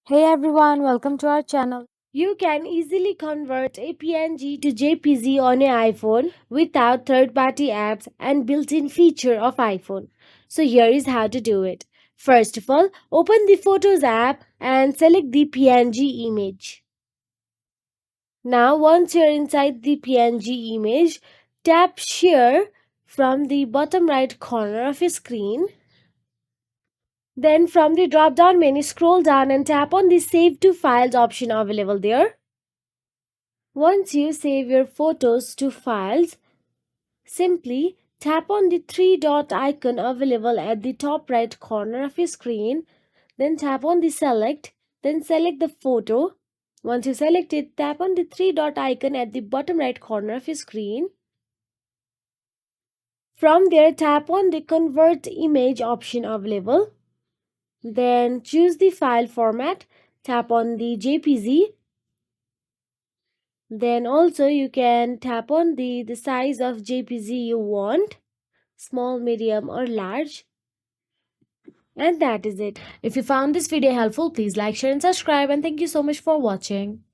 Hey everyone, welcome to our channel. You can easily convert a PNG to JPG on your iPhone without third-party apps and built-in feature of iPhone. So here is how to do it. First of all, open the Photos app and select the PNG image. Now once you're inside the PNG image, tap Share from the bottom right corner of your screen. Then from the drop-down menu, scroll down and tap on the Save to Files option available there. Once you save your photos to files, simply tap on the three dot icon available at the top right corner of your screen. Then tap on the select, then select the photo. Once you select it, tap on the three dot icon at the bottom right corner of your screen. From there, tap on the convert image option available. Then choose the file format, tap on the JPG. Then also you can tap on the size of JPG you want, small, medium or large. And that is it. If you found this video helpful, please like, share and subscribe, and thank you so much for watching.